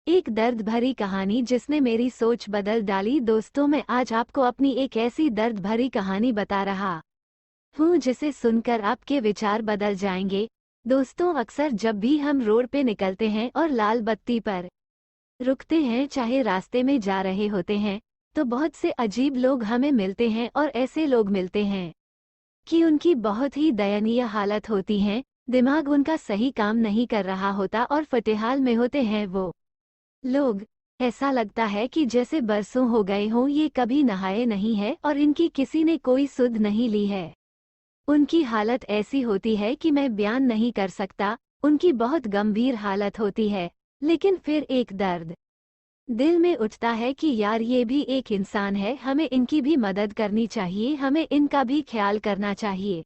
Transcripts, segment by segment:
एक दर्द भरी कहानी जिसने मेरी सोच बदल डाली। दोस्तों, मैं आज आपको अपनी एक ऐसी दर्द भरी कहानी बता रहा हूँ जिसे सुनकर आपके विचार बदल जाएंगे। दोस्तों, अक्सर जब भी हम रोड पे निकलते हैं और लाल बत्ती पर रुकते हैं, चाहे रास्ते में जा रहे होते हैं, तो बहुत से अजीब लोग हमें मिलते हैं और ऐसे लोग मिलते हैं कि उनकी बहुत ही दयनीय हालत होती है। दिमाग उनका सही काम नहीं कर रहा होता और फटेहाल में होते हैं वो लोग। ऐसा लगता है कि जैसे बरसों हो गए हों ये कभी नहाए नहीं है और इनकी किसी ने कोई सुध नहीं ली है। उनकी हालत ऐसी होती है कि मैं बयान नहीं कर सकता। उनकी बहुत गंभीर हालत होती है, लेकिन फिर एक दर्द दिल में उठता है कि यार ये भी एक इंसान है, हमें इनकी भी मदद करनी चाहिए, हमें इनका भी ख्याल करना चाहिए।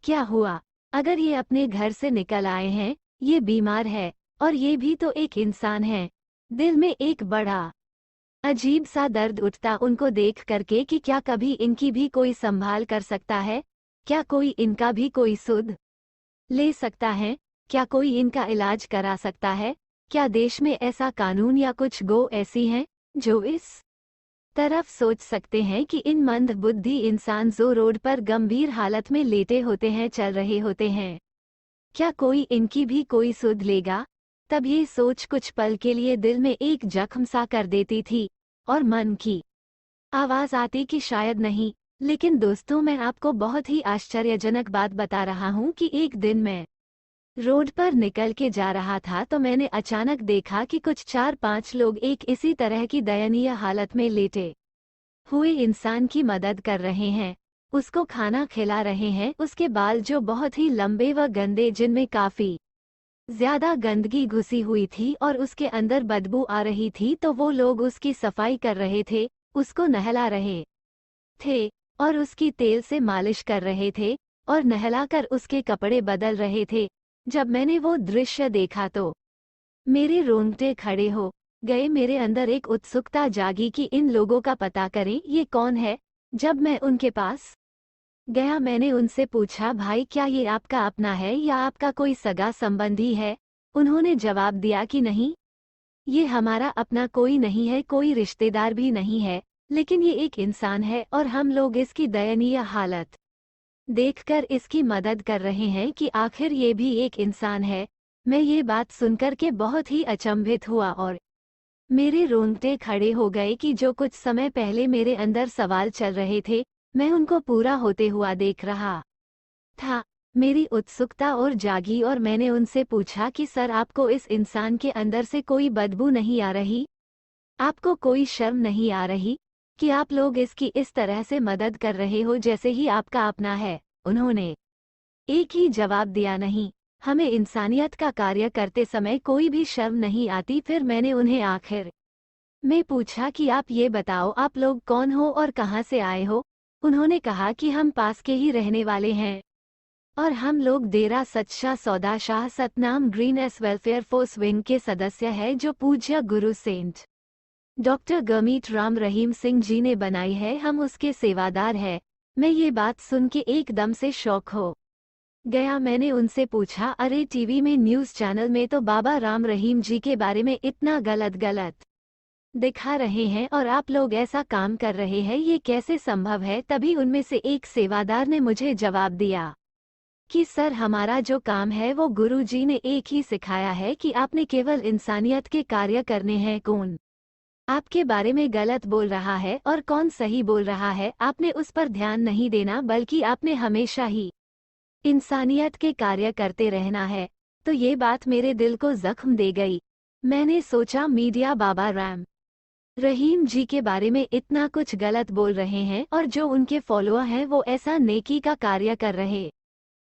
क्या हुआ अगर ये अपने घर से निकल आए हैं, ये बीमार है और ये भी तो एक इंसान है। दिल में एक बड़ा अजीब सा दर्द उठता उनको देख करके कि क्या कभी इनकी भी कोई संभाल कर सकता है, क्या कोई इनका भी कोई सुध ले सकता है, क्या कोई इनका इलाज करा सकता है। क्या देश में ऐसा कानून या कुछ गो ऐसी हैं जो इस तरफ सोच सकते हैं कि इन मंद बुद्धि इंसान जो रोड पर गंभीर हालत में लेटे होते हैं, चल रहे होते हैं, क्या कोई इनकी भी कोई सुध लेगा। तब ये सोच कुछ पल के लिए दिल में एक जख्म सा कर देती थी और मन की आवाज आती कि शायद नहीं। लेकिन दोस्तों, मैं आपको बहुत ही आश्चर्यजनक बात बता रहा हूँ कि एक दिन मैं रोड पर निकल के जा रहा था तो मैंने अचानक देखा कि कुछ 4-5 लोग एक इसी तरह की दयनीय हालत में लेटे हुए इंसान की मदद कर रहे हैं, उसको खाना खिला रहे हैं। उसके बाल जो बहुत ही लंबे व गंदे, जिनमें काफी ज्यादा गंदगी घुसी हुई थी और उसके अंदर बदबू आ रही थी, तो वो लोग उसकी सफाई कर रहे थे, उसको नहला रहे थे और उसकी तेल से मालिश कर रहे थे और नहलाकर उसके कपड़े बदल रहे थे। जब मैंने वो दृश्य देखा तो मेरे रोंगटे खड़े हो गए। मेरे अंदर एक उत्सुकता जागी कि इन लोगों का पता करें ये कौन है। जब मैं उनके पास गया, मैंने उनसे पूछा, भाई क्या ये आपका अपना है या आपका कोई सगा संबंधी है। उन्होंने जवाब दिया कि नहीं, ये हमारा अपना कोई नहीं है, कोई रिश्तेदार भी नहीं है, लेकिन ये एक इंसान है और हम लोग इसकी दयनीय हालत देखकर इसकी मदद कर रहे हैं कि आखिर ये भी एक इंसान है। मैं ये बात सुनकर के बहुत ही अचंभित हुआ और मेरे रोंगटे खड़े हो गए कि जो कुछ समय पहले मेरे अंदर सवाल चल रहे थे, मैं उनको पूरा होते हुआ देख रहा था। मेरी उत्सुकता और जागी और मैंने उनसे पूछा कि सर, आपको इस इंसान के अंदर से कोई बदबू नहीं आ रही, आपको कोई शर्म नहीं आ रही कि आप लोग इसकी इस तरह से मदद कर रहे हो जैसे ही आपका अपना है। उन्होंने एक ही जवाब दिया, नहीं, हमें इंसानियत का कार्य करते समय कोई भी शर्म नहीं आती। फिर मैंने उन्हें आखिर में पूछा कि आप ये बताओ, आप लोग कौन हो और कहाँ से आए हो। उन्होंने कहा कि हम पास के ही रहने वाले हैं और हम लोग डेरा सच्चा सौदा Shah Satnam green S welfare force wing के सदस्य हैं, जो पूज्य गुरु सेंट डॉक्टर गमीत राम रहीम सिंह जी ने बनाई है। हम उसके सेवादार हैं। मैं ये बात सुन के एकदम से शॉक हो गया। मैंने उनसे पूछा, अरे टीवी में, न्यूज़ चैनल में तो बाबा राम रहीम जी के बारे में इतना गलत गलत दिखा रहे हैं और आप लोग ऐसा काम कर रहे हैं, ये कैसे संभव है। तभी उनमें से एक सेवादार ने मुझे जवाब दिया कि सर, हमारा जो काम है वो गुरु जी ने एक ही सिखाया है कि आपने केवल इंसानियत के कार्य करने हैं। कौन आपके बारे में गलत बोल रहा है और कौन सही बोल रहा है, आपने उस पर ध्यान नहीं देना, बल्कि आपने हमेशा ही इंसानियत के कार्य करते रहना है। तो ये बात मेरे दिल को जख्म दे गई। मैंने सोचा, मीडिया बाबा राम रहीम जी के बारे में इतना कुछ गलत बोल रहे हैं और जो उनके फॉलोअर हैं वो ऐसा नेकी का कार्य कर रहे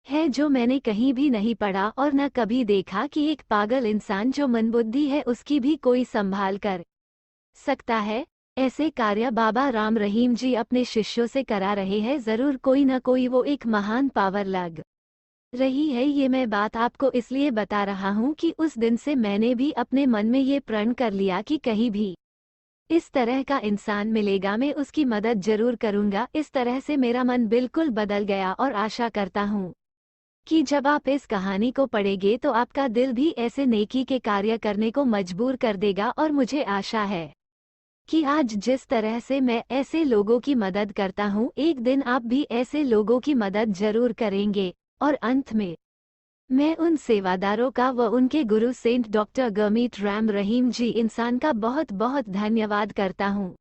हैं जो मैंने कहीं भी नहीं पढ़ा और न कभी देखा कि एक पागल इंसान जो मंदबुद्धि है उसकी भी कोई संभाल कर सकता है। ऐसे कार्य बाबा राम रहीम जी अपने शिष्यों से करा रहे हैं। जरूर कोई न कोई वो एक महान पावर लग रही है। ये मैं बात आपको इसलिए बता रहा हूँ कि उस दिन से मैंने भी अपने मन में ये प्रण कर लिया कि कहीं भी इस तरह का इंसान मिलेगा, मैं उसकी मदद जरूर करूंगा। इस तरह से मेरा मन बिल्कुल बदल गया और आशा करता हूँ कि जब आप इस कहानी को पढ़ेंगे तो आपका दिल भी ऐसे नेकी के कार्य करने को मजबूर कर देगा और मुझे आशा है कि आज जिस तरह से मैं ऐसे लोगों की मदद करता हूँ एक दिन आप भी ऐसे लोगों की मदद जरूर करेंगे। और अंत में मैं उन सेवादारों का व उनके गुरु सेंट डॉक्टर गरमीत राम रहीम जी इंसान का बहुत बहुत धन्यवाद करता हूँ।